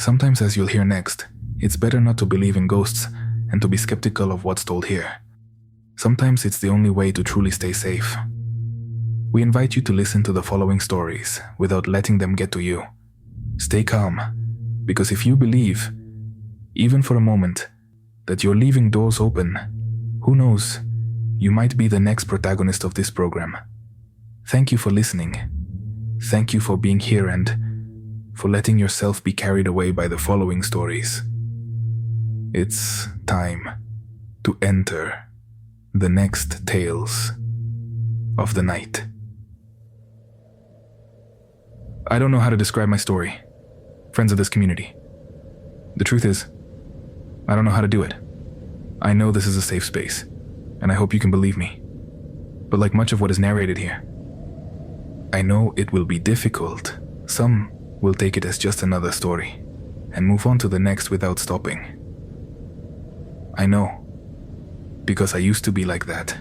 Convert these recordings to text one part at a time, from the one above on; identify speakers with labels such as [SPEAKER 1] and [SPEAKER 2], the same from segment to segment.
[SPEAKER 1] Sometimes, as you'll hear next, it's better not to believe in ghosts and to be skeptical of what's told here. Sometimes it's the only way to truly stay safe. We invite you to listen to the following stories without letting them get to you. Stay calm, because if you believe, even for a moment, that you're leaving doors open, who knows, you might be the next protagonist of this program. Thank you for listening. Thank you for being here and for letting yourself be carried away by the following stories. It's time to enter the next tales of the night. I don't know how to describe my story, friends of this community. The truth is, I don't know how to do it. I know this is a safe space, and I hope you can believe me. But like much of what is narrated here, I know it will be difficult. Some will take it as just another story and move on to the next without stopping. I know, because I used to be like that.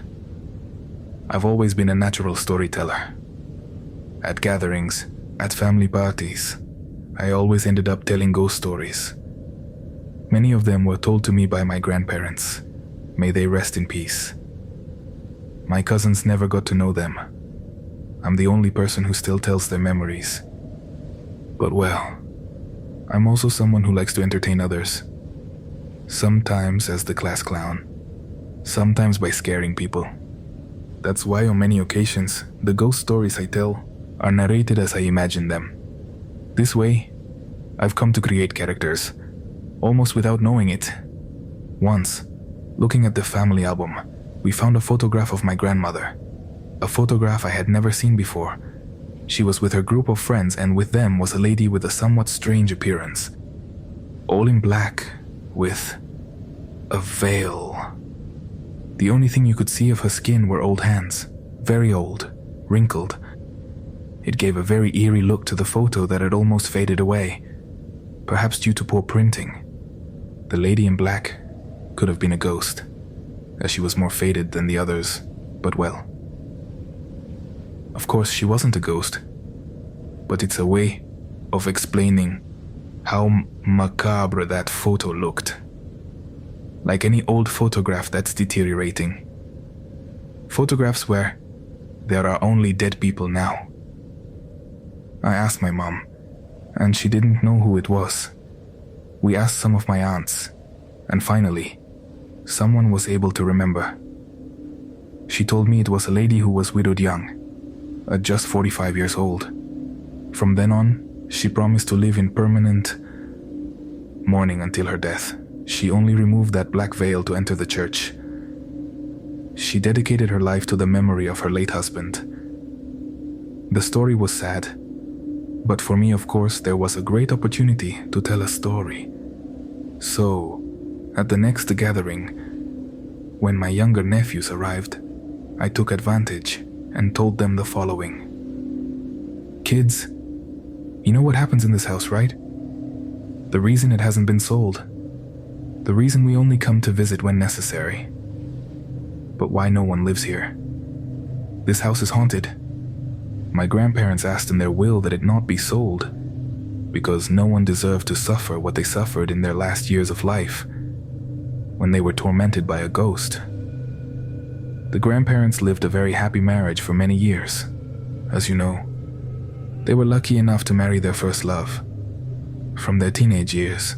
[SPEAKER 1] I've always been a natural storyteller. At gatherings, at family parties, I always ended up telling ghost stories. Many of them were told to me by my grandparents. May they rest in peace. My cousins never got to know them. I'm the only person who still tells their memories. But well, I'm also someone who likes to entertain others. Sometimes as the class clown, sometimes by scaring people. That's why on many occasions, the ghost stories I tell are narrated as I imagine them. This way, I've come to create characters, almost without knowing it. Once, looking at the family album, we found a photograph of my grandmother. A photograph I had never seen before. She was with her group of friends, and with them was a lady with a somewhat strange appearance. All in black, with a veil. The only thing you could see of her skin were old hands, very old, wrinkled. It gave a very eerie look to the photo that had almost faded away, perhaps due to poor printing. The lady in black could have been a ghost, as she was more faded than the others, but well. Of course, she wasn't a ghost, but it's a way of explaining how macabre that photo looked. Like any old photograph that's deteriorating. Photographs where there are only dead people now. I asked my mom, and she didn't know who it was. We asked some of my aunts, and finally, someone was able to remember. She told me it was a lady who was widowed young, at just 45 years old. From then on, she promised to live in permanent mourning until her death. She only removed that black veil to enter the church. She dedicated her life to the memory of her late husband. The story was sad, but for me, of course, there was a great opportunity to tell a story. So, at the next gathering, when my younger nephews arrived, I took advantage and told them the following. Kids, you know what happens in this house, right? The reason it hasn't been sold. The reason we only come to visit when necessary. But why no one lives here? This house is haunted. My grandparents asked in their will that it not be sold, because no one deserved to suffer what they suffered in their last years of life, when they were tormented by a ghost. The grandparents lived a very happy marriage for many years. As you know, they were lucky enough to marry their first love, from their teenage years.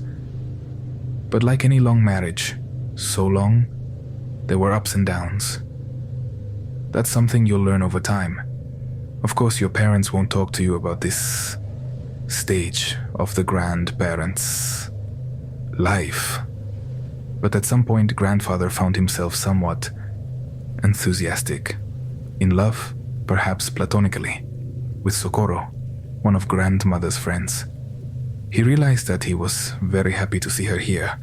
[SPEAKER 1] But like any long marriage, so long, there were ups and downs. That's something you'll learn over time. Of course, your parents won't talk to you about this stage of the grandparents' life. But at some point, grandfather found himself somewhat enthusiastic, in love, perhaps platonically, with Socorro, one of grandmother's friends. He realized that he was very happy to see her here.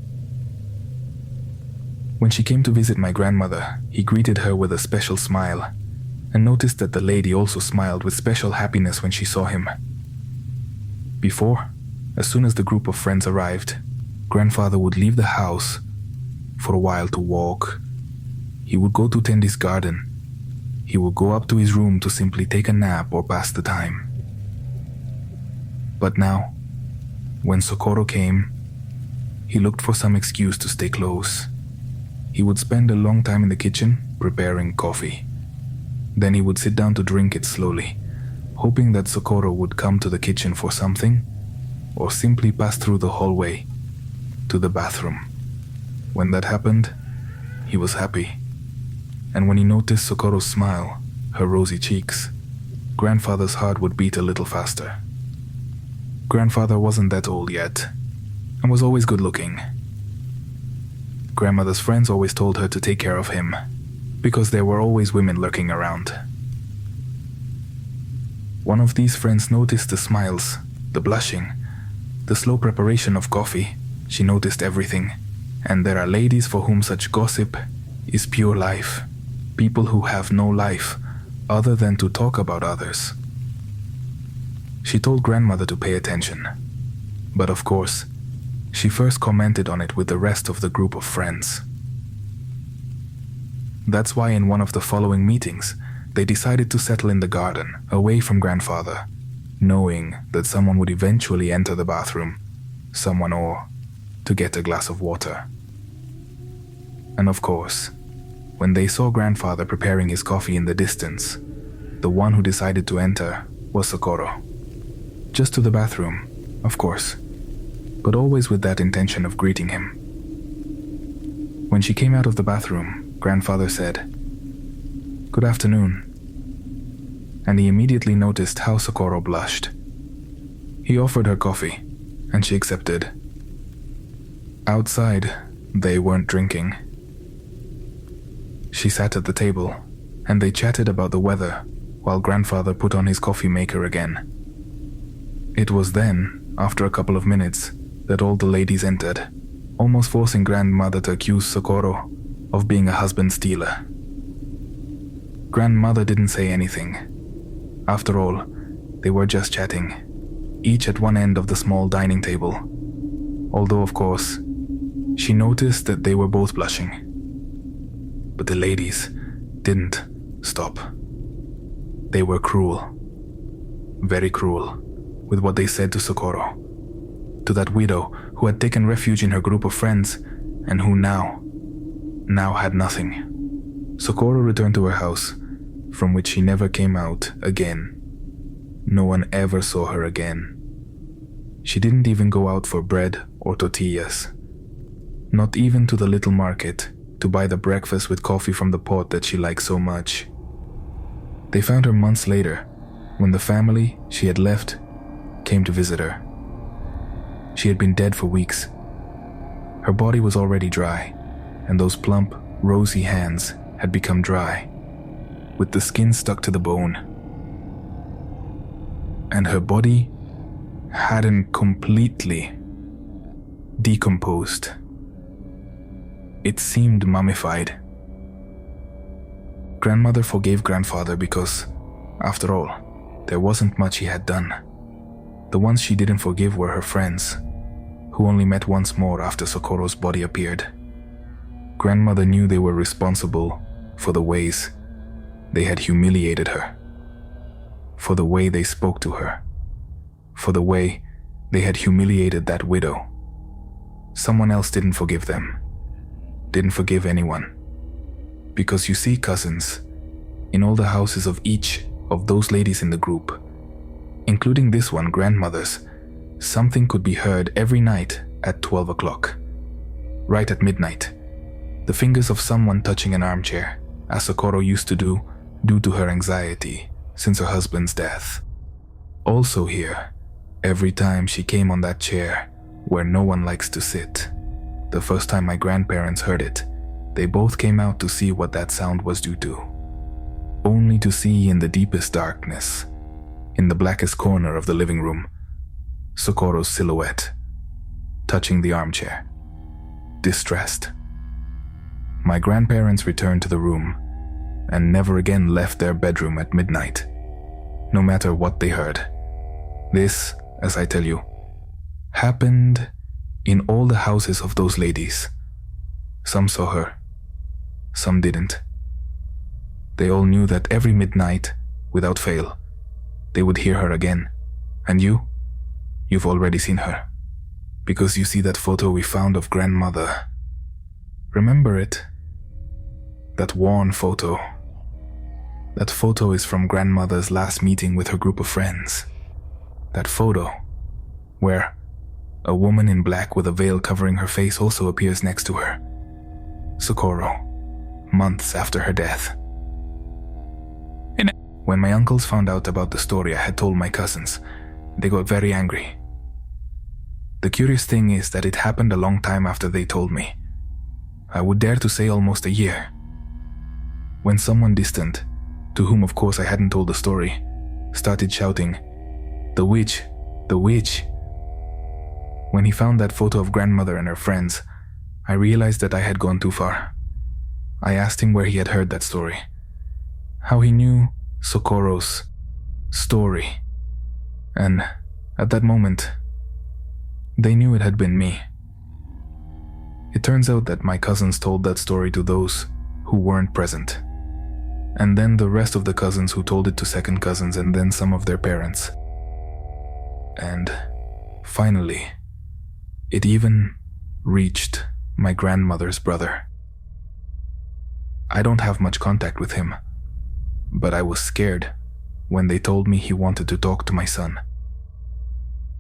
[SPEAKER 1] When she came to visit my grandmother, he greeted her with a special smile, and noticed that the lady also smiled with special happiness when she saw him. Before, as soon as the group of friends arrived, grandfather would leave the house for a while to walk. He would go to Tendy's garden. He would go up to his room to simply take a nap or pass the time. But now, When Socorro came, he looked for some excuse to stay close. He would spend a long time in the kitchen preparing coffee. Then he would sit down to drink it slowly, hoping that Socorro would come to the kitchen for something, or simply pass through the hallway to the bathroom. When that happened, he was happy. And when he noticed Socorro's smile, her rosy cheeks, Grandfather's heart would beat a little faster. Grandfather wasn't that old yet, and was always good looking. Grandmother's friends always told her to take care of him, because there were always women lurking around. One of these friends noticed the smiles, the blushing, the slow preparation of coffee. She noticed everything, and there are ladies for whom such gossip is pure life, people who have no life other than to talk about others. She told Grandmother to pay attention, but of course, she first commented on it with the rest of the group of friends. That's why in one of the following meetings, they decided to settle in the garden, away from Grandfather, knowing that someone would eventually enter the bathroom, someone or to get a glass of water. And of course, when they saw Grandfather preparing his coffee in the distance, the one who decided to enter was Socorro. Just to the bathroom, of course, but always with that intention of greeting him. When she came out of the bathroom, Grandfather said, "Good afternoon," and he immediately noticed how Socorro blushed. He offered her coffee, and she accepted. Outside, they weren't drinking. She sat at the table, and they chatted about the weather while Grandfather put on his coffee maker again. It was then, after a couple of minutes, that all the ladies entered, almost forcing Grandmother to accuse Socorro of being a husband stealer. Grandmother didn't say anything. After all, they were just chatting, each at one end of the small dining table. Although, of course, she noticed that they were both blushing. But the ladies didn't stop. They were cruel, very cruel, with what they said to Socorro, to that widow who had taken refuge in her group of friends and who now had nothing. Socorro returned to her house, from which she never came out again. No one ever saw her again. She didn't even go out for bread or tortillas, not even to the little market to buy the breakfast with coffee from the pot that she liked so much. They found her months later, when the family she had left came to visit her. She had been dead for weeks. Her body was already dry, and those plump, rosy hands had become dry, with the skin stuck to the bone. And her body hadn't completely decomposed. It seemed mummified. Grandmother forgave Grandfather because, after all, there wasn't much he had done. The ones she didn't forgive were her friends, who only met once more after Socorro's body appeared. Grandmother knew they were responsible for the ways they had humiliated her, for the way they spoke to her, for the way they had humiliated that widow. Someone else didn't forgive them, didn't forgive anyone. Because you see, cousins, in all the houses of each of those ladies in the group, including this one, Grandmother's, something could be heard every night at 12 o'clock. Right at midnight, the fingers of someone touching an armchair, as Socorro used to do due to her anxiety since her husband's death. Also here, every time she came on that chair where no one likes to sit. The first time my grandparents heard it, they both came out to see what that sound was due to, only to see in the deepest darkness, in the blackest corner of the living room, Socorro's silhouette, touching the armchair, distressed. My grandparents returned to the room and never again left their bedroom at midnight, no matter what they heard. This, as I tell you, happened in all the houses of those ladies. Some saw her, some didn't. They all knew that every midnight, without fail, they would hear her again. And you've already seen her. Because you see that photo we found of grandmother. Remember it? That worn photo. That photo is from grandmother's last meeting with her group of friends. That photo, where a woman in black with a veil covering her face also appears next to her. Socorro, months after her death. When my uncles found out about the story I had told my cousins, they got very angry. The curious thing is that it happened a long time after they told me. I would dare to say almost a year. When someone distant, to whom of course I hadn't told the story, started shouting, "The witch! The witch!" When he found that photo of grandmother and her friends, I realized that I had gone too far. I asked him where he had heard that story, how he knew Socorro's story, and at that moment, they knew it had been me. It turns out that my cousins told that story to those who weren't present, and then the rest of the cousins who told it to second cousins and then some of their parents. And finally, it even reached my grandmother's brother. I don't have much contact with him, but I was scared when they told me he wanted to talk to my son.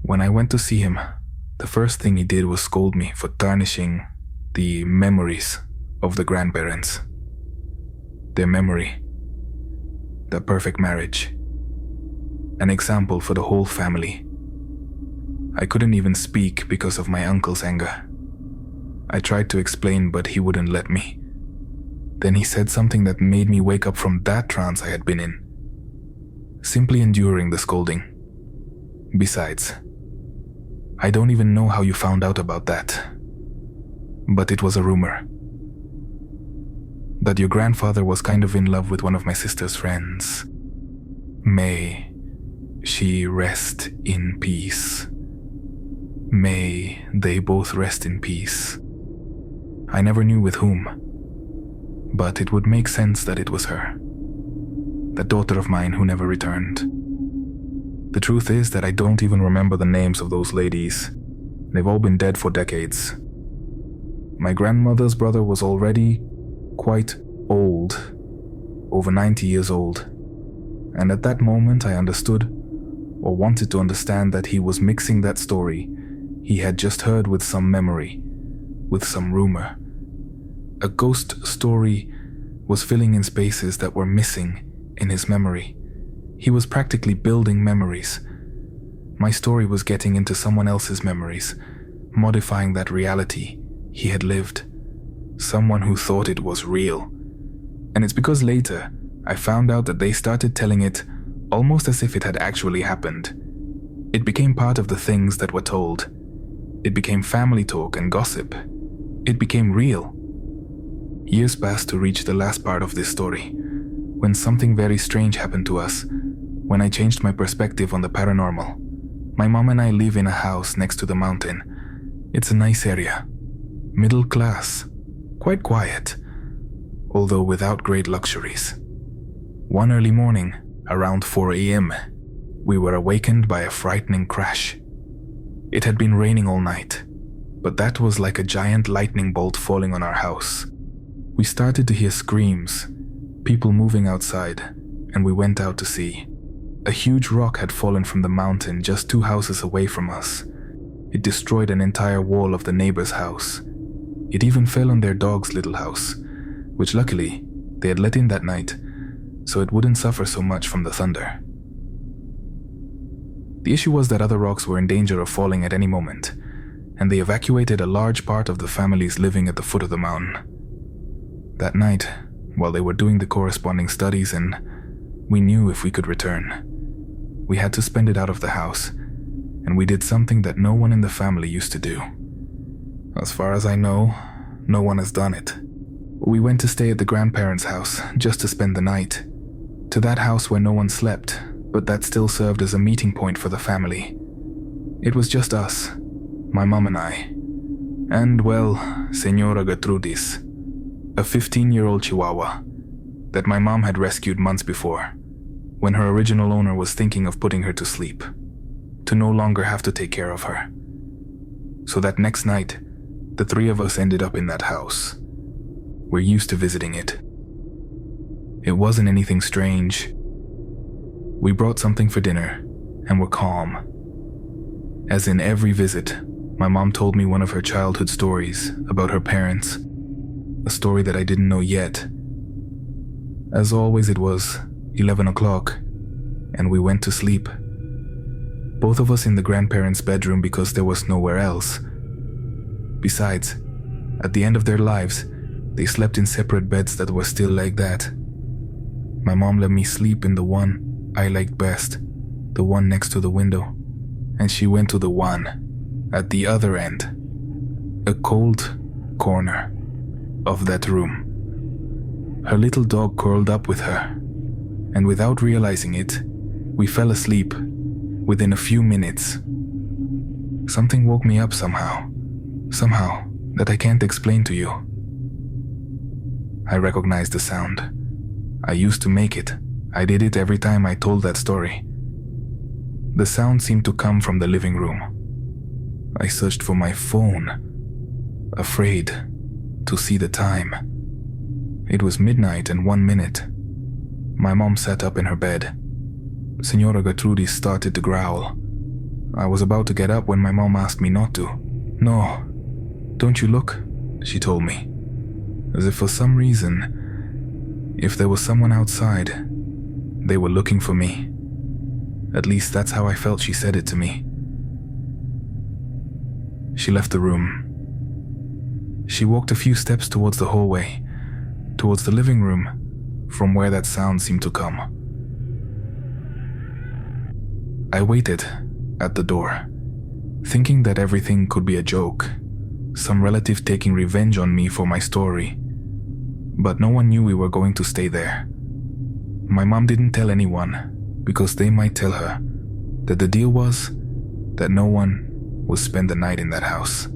[SPEAKER 1] When I went to see him, the first thing he did was scold me for tarnishing the memories of the grandparents. Their memory, the perfect marriage, an example for the whole family. I couldn't even speak because of my uncle's anger. I tried to explain, but he wouldn't let me. Then he said something that made me wake up from that trance I had been in, simply enduring the scolding. Besides, I don't even know how you found out about that, but it was a rumor. That your grandfather was kind of in love with one of my sister's friends. May she rest in peace. May they both rest in peace. I never knew with whom, but it would make sense that it was her. That daughter of mine who never returned. The truth is that I don't even remember the names of those ladies. They've all been dead for decades. My grandmother's brother was already quite old, over 90 years old, and at that moment I understood, or wanted to understand, that he was mixing that story he had just heard with some memory, with some rumor. A ghost story was filling in spaces that were missing in his memory. He was practically building memories. My story was getting into someone else's memories, modifying that reality he had lived. Someone who thought it was real. And it's because later I found out that they started telling it almost as if it had actually happened. It became part of the things that were told. It became family talk and gossip. It became real. Years passed to reach the last part of this story, when something very strange happened to us, when I changed my perspective on the paranormal. My mom and I live in a house next to the mountain. It's a nice area. Middle class. Quite quiet, although without great luxuries. One early morning, around 4 a.m., we were awakened by a frightening crash. It had been raining all night, but that was like a giant lightning bolt falling on our house. We started to hear screams, people moving outside, and we went out to see. A huge rock had fallen from the mountain just 2 houses away from us. It destroyed an entire wall of the neighbor's house. It even fell on their dog's little house, which luckily they had let in that night, so it wouldn't suffer so much from the thunder. The issue was that other rocks were in danger of falling at any moment, and they evacuated a large part of the families living at the foot of the mountain. That night, while they were doing the corresponding studies and we knew if we could return, we had to spend it out of the house, and we did something that no one in the family used to do. As far as I know, no one has done it. We went to stay at the grandparents' house just to spend the night. To that house where no one slept, but that still served as a meeting point for the family. It was just us, my mom and I, and, well, Señora Gertrudis, a 15-year-old Chihuahua that my mom had rescued months before, when her original owner was thinking of putting her to sleep, to no longer have to take care of her. So that next night, the three of us ended up in that house. We're used to visiting it. It wasn't anything strange. We brought something for dinner and were calm. As in every visit, my mom told me one of her childhood stories about her parents, a story that I didn't know yet. As always, it was 11 o'clock, and we went to sleep. Both of us in the grandparents' bedroom because there was nowhere else. Besides, at the end of their lives, they slept in separate beds that were still like that. My mom let me sleep in the one I liked best, the one next to the window, and she went to the one at the other end, a cold corner of that room. Her little dog curled up with her, and without realizing it, we fell asleep within a few minutes. Something woke me up somehow that I can't explain to you. I recognized the sound. I used to make it. I did it every time I told that story. The sound seemed to come from the living room. I searched for my phone, afraid to see the time. It was midnight and 1 minute. My mom sat up in her bed. Senora Gertrudis started to growl. I was about to get up when my mom asked me not to. "No, don't you look," she told me, as if for some reason, if there was someone outside, they were looking for me. At least that's how I felt she said it to me. She left the room. She walked a few steps towards the hallway, towards the living room, from where that sound seemed to come. I waited at the door, thinking that everything could be a joke, some relative taking revenge on me for my story. But no one knew we were going to stay there. My mom didn't tell anyone, because they might tell her that the deal was that no one would spend the night in that house.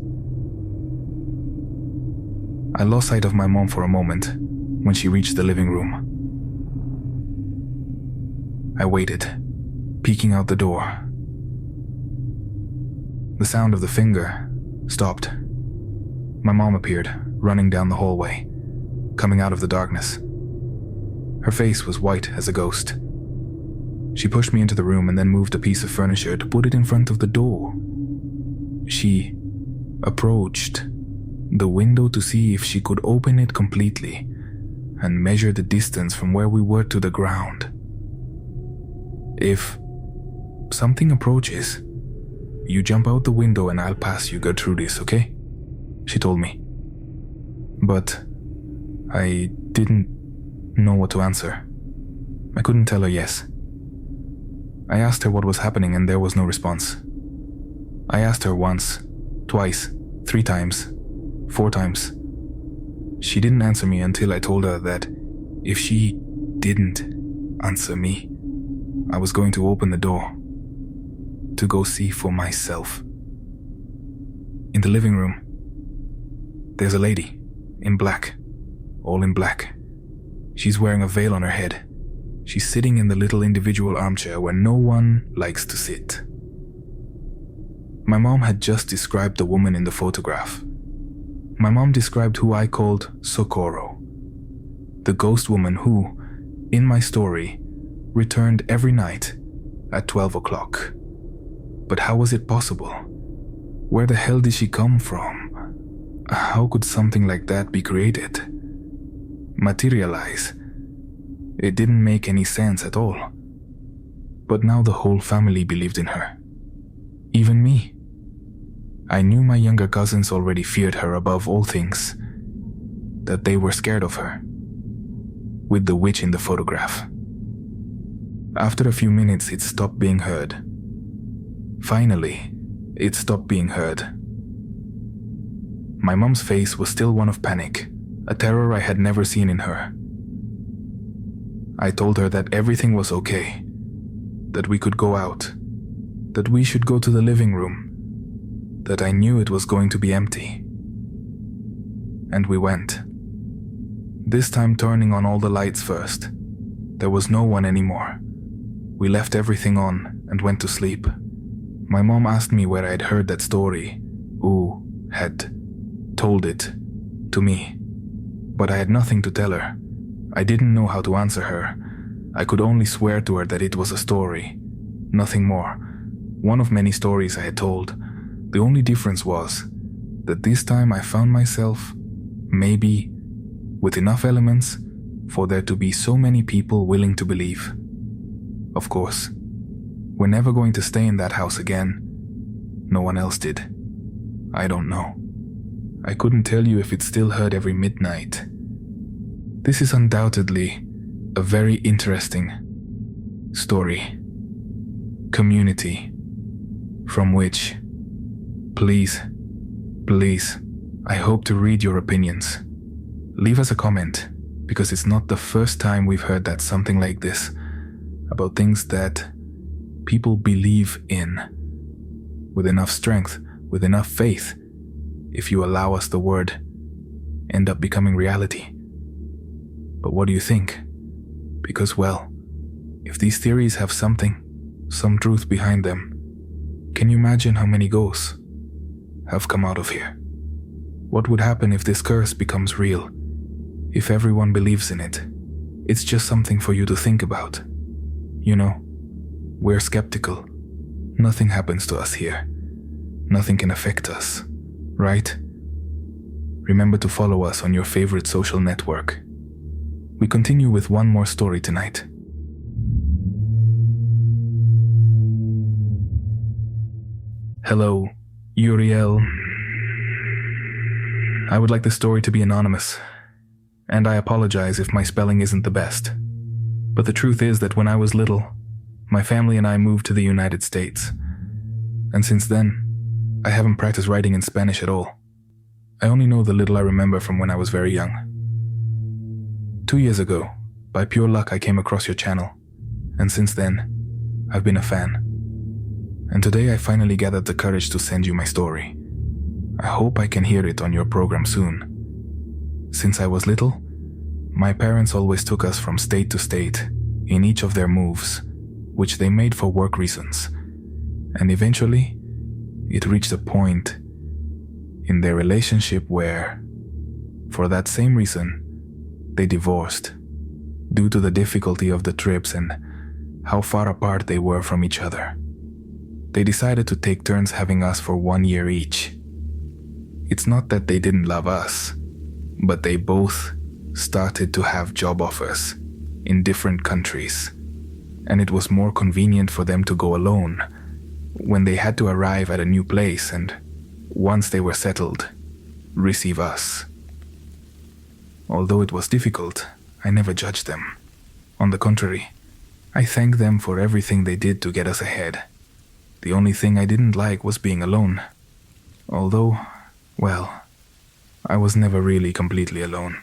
[SPEAKER 1] I lost sight of my mom for a moment when she reached the living room. I waited, peeking out the door. The sound of the finger stopped. My mom appeared, running down the hallway, coming out of the darkness. Her face was white as a ghost. She pushed me into the room and then moved a piece of furniture to put it in front of the door. She approached the window to see if she could open it completely and measure the distance from where we were to the ground. "If something approaches, you jump out the window and I'll pass you, Gertrudis, okay?" she told me. But I didn't know what to answer. I couldn't tell her yes. I asked her what was happening and there was no response. I asked her once, twice, 3 times, 4 times. She didn't answer me until I told her that if she didn't answer me, I was going to open the door to go see for myself. In the living room, there's a lady in black, all in black. She's wearing a veil on her head. She's sitting in the little individual armchair where no one likes to sit. My mom had just described the woman in the photograph. My mom described who I called Sonoro, the ghost woman who, in my story, returned every night at 12 o'clock. But how was it possible? Where the hell did she come from? How could something like that be created? Materialize? It didn't make any sense at all. But now the whole family believed in her. Even me. I knew my younger cousins already feared her above all things, that they were scared of her, with the witch in the photograph. After a few minutes, it stopped being heard. Finally, it stopped being heard. My mom's face was still one of panic, a terror I had never seen in her. I told her that everything was okay, that we could go out, that we should go to the living room, that I knew it was going to be empty. And we went. This time turning on all the lights first. There was no one anymore. We left everything on and went to sleep. My mom asked me where I'd heard that story. Ooh, had told it to me, but I had nothing to tell her. I didn't know how to answer her. I could only swear to her that it was a story, nothing more. One of many stories I had told. The only difference was that this time I found myself, maybe, with enough elements for there to be so many people willing to believe. Of course, we're never going to stay in that house again. No one else did. I don't know. I couldn't tell you if it still heard every midnight. This is undoubtedly a very interesting story, community, from which, please, I hope to read your opinions. Leave us a comment, because it's not the first time we've heard that something like this, about things that people believe in, with enough strength, with enough faith, if you allow us the word, end up becoming reality. But what do you think? Because, well, if these theories have something, some truth behind them, can you imagine how many ghosts have come out of here? What would happen if this curse becomes real? If everyone believes in it? It's just something for you to think about. You know, we're skeptical. Nothing happens to us here. Nothing can affect us, right? Remember to follow us on your favorite social network. We continue with one more story tonight. Hello, Uriel. I would like the story to be anonymous, and I apologize if my spelling isn't the best. But the truth is that when I was little, my family and I moved to the United States, and since then, I haven't practiced writing in Spanish at all. I only know the little I remember from when I was very young. 2 years ago, by pure luck, I came across your channel, and since then, I've been a fan. And today I finally gathered the courage to send you my story. I hope I can hear it on your program soon. Since I was little, my parents always took us from state to state in each of their moves, which they made for work reasons. And eventually, it reached a point in their relationship where, for that same reason, they divorced, due to the difficulty of the trips and how far apart they were from each other. They decided to take turns having us for 1 year each. It's not that they didn't love us, but they both started to have job offers in different countries, and it was more convenient for them to go alone when they had to arrive at a new place and, once they were settled, receive us. Although it was difficult, I never judged them. On the contrary, I thanked them for everything they did to get us ahead. The only thing I didn't like was being alone. Although, well, I was never really completely alone.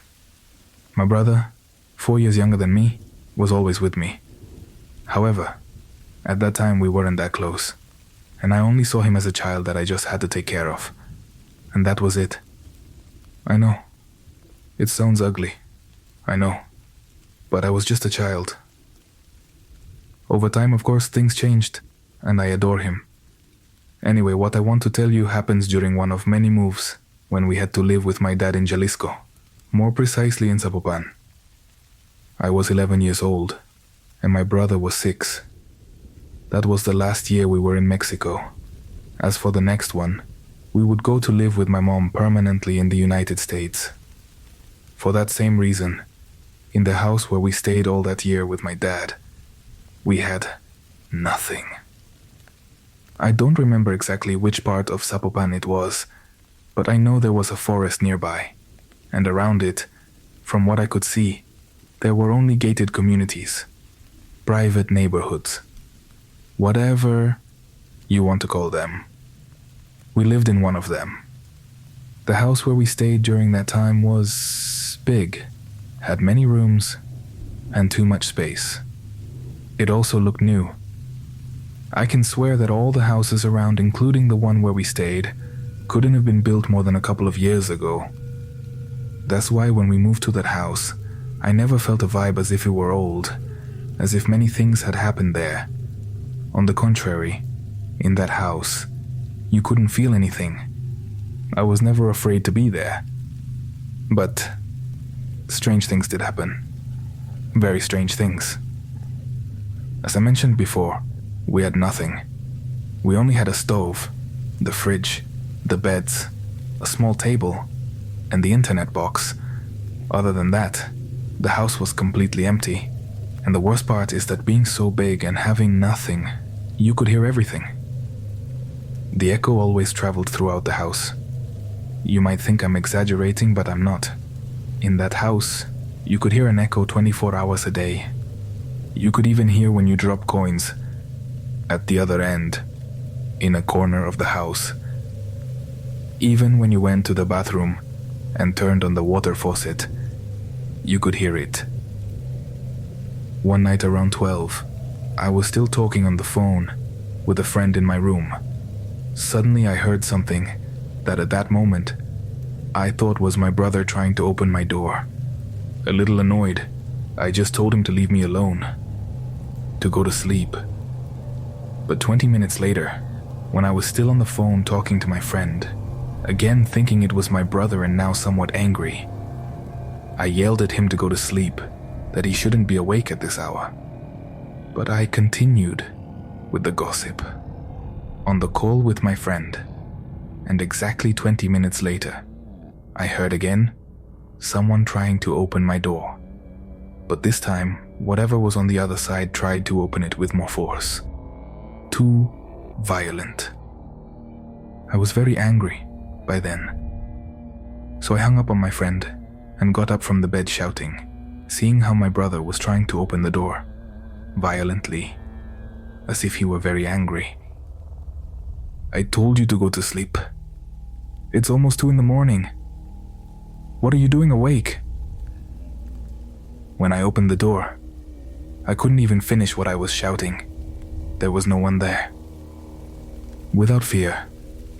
[SPEAKER 1] My brother, 4 years younger than me, was always with me. However, at that time we weren't that close, and I only saw him as a child that I just had to take care of. And that was it. I know. It sounds ugly. I know. But I was just a child. Over time, of course, things changed, and I adore him. Anyway, what I want to tell you happens during one of many moves when we had to live with my dad in Jalisco, more precisely in Zapopan. I was 11 years old, and my brother was 6. That was the last year we were in Mexico. As for the next one, we would go to live with my mom permanently in the United States. For that same reason, in the house where we stayed all that year with my dad, we had nothing. I don't remember exactly which part of Zapopan it was, but I know there was a forest nearby, and around it, from what I could see, there were only gated communities, private neighborhoods, whatever you want to call them. We lived in one of them. The house where we stayed during that time was big, had many rooms, and too much space. It also looked new. I can swear that all the houses around, including the one where we stayed, couldn't have been built more than a couple of years ago. That's why when we moved to that house, I never felt a vibe as if it were old, as if many things had happened there. On the contrary, in that house, you couldn't feel anything. I was never afraid to be there. But strange things did happen. Very strange things. As I mentioned before, we had nothing. We only had a stove, the fridge, the beds, a small table, and the internet box. Other than that, the house was completely empty. And the worst part is that being so big and having nothing, you could hear everything. The echo always traveled throughout the house. You might think I'm exaggerating, but I'm not. In that house, you could hear an echo 24 hours a day. You could even hear when you drop coins at the other end, in a corner of the house. Even when you went to the bathroom and turned on the water faucet, you could hear it. One night around 12, I was still talking on the phone with a friend in my room. Suddenly I heard something that at that moment I thought was my brother trying to open my door. A little annoyed, I just told him to leave me alone, to go to sleep. But 20 minutes later, when I was still on the phone talking to my friend, again thinking it was my brother and now somewhat angry, I yelled at him to go to sleep, that he shouldn't be awake at this hour. But I continued with the gossip. On the call with my friend, and exactly 20 minutes later, I heard again someone trying to open my door. But this time, whatever was on the other side tried to open it with more force. Too violent. I was very angry by then. So I hung up on my friend and got up from the bed shouting, seeing how my brother was trying to open the door, violently, as if he were very angry. I told you to go to sleep. It's almost 2 a.m. What are you doing awake? When I opened the door, I couldn't even finish what I was shouting. There was no one there. Without fear,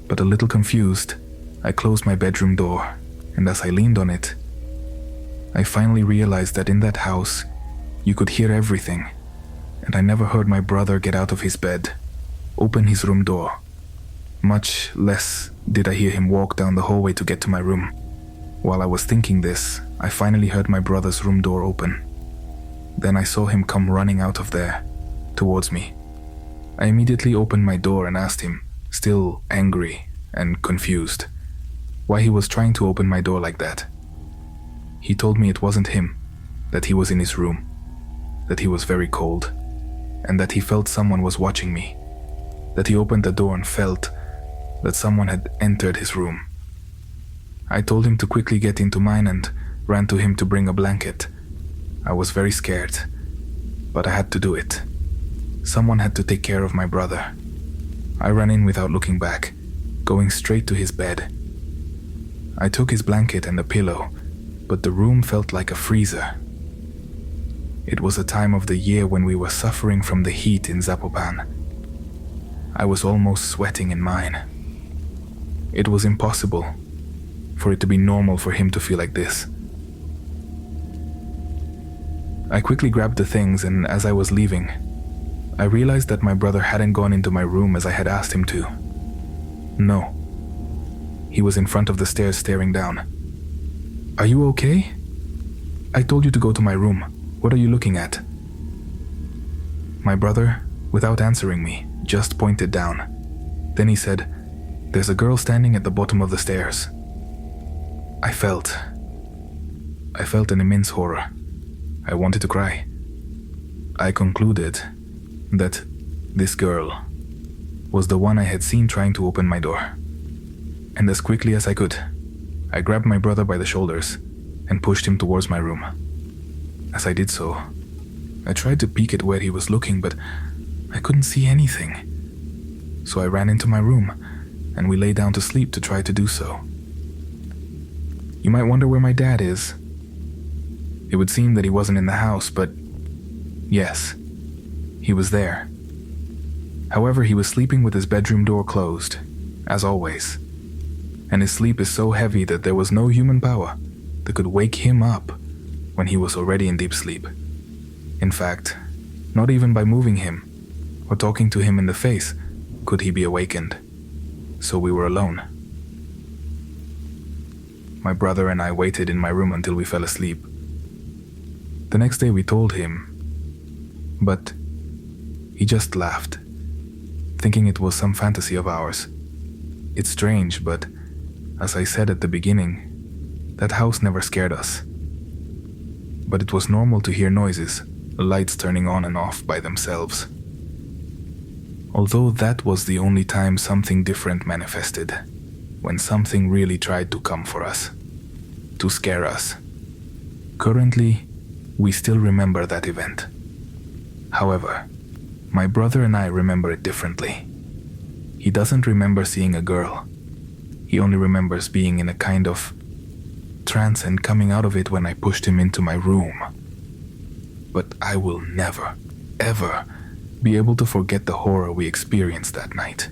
[SPEAKER 1] but a little confused, I closed my bedroom door, and as I leaned on it, I finally realized that in that house, you could hear everything, and I never heard my brother get out of his bed, open his room door. Much less did I hear him walk down the hallway to get to my room. While I was thinking this, I finally heard my brother's room door open. Then I saw him come running out of there, towards me. I immediately opened my door and asked him, still angry and confused, why he was trying to open my door like that. He told me it wasn't him, that he was in his room, that he was very cold, and that he felt someone was watching me, that he opened the door and felt that someone had entered his room. I told him to quickly get into mine and ran to him to bring a blanket. I was very scared, but I had to do it. Someone had to take care of my brother. I ran in without looking back, going straight to his bed. I took his blanket and a pillow, but the room felt like a freezer. It was a time of the year when we were suffering from the heat in Zapopan. I was almost sweating in mine. It was impossible for it to be normal for him to feel like this. I quickly grabbed the things, and as I was leaving, I realized that my brother hadn't gone into my room as I had asked him to. No. He was in front of the stairs staring down. "Are you okay? I told you to go to my room. What are you looking at?" My brother, without answering me, just pointed down. Then he said, "There's a girl standing at the bottom of the stairs." I felt an immense horror. I wanted to cry. I concluded that this girl was the one I had seen trying to open my door. And as quickly as I could, I grabbed my brother by the shoulders and pushed him towards my room. As I did so, I tried to peek at where he was looking, but I couldn't see anything. So I ran into my room, and we lay down to sleep to try to do so. You might wonder where my dad is. It would seem that he wasn't in the house, but yes, he was there. However, he was sleeping with his bedroom door closed, as always. And his sleep is so heavy that there was no human power that could wake him up when he was already in deep sleep. In fact, not even by moving him or talking to him in the face could he be awakened. So we were alone. My brother and I waited in my room until we fell asleep. The next day we told him, but he just laughed, thinking it was some fantasy of ours. It's strange, but as I said at the beginning, that house never scared us. But it was normal to hear noises, lights turning on and off by themselves. Although that was the only time something different manifested, when something really tried to come for us, to scare us. Currently, we still remember that event. However, my brother and I remember it differently. He doesn't remember seeing a girl. He only remembers being in a kind of trance and coming out of it when I pushed him into my room. But I will never, ever be able to forget the horror we experienced that night.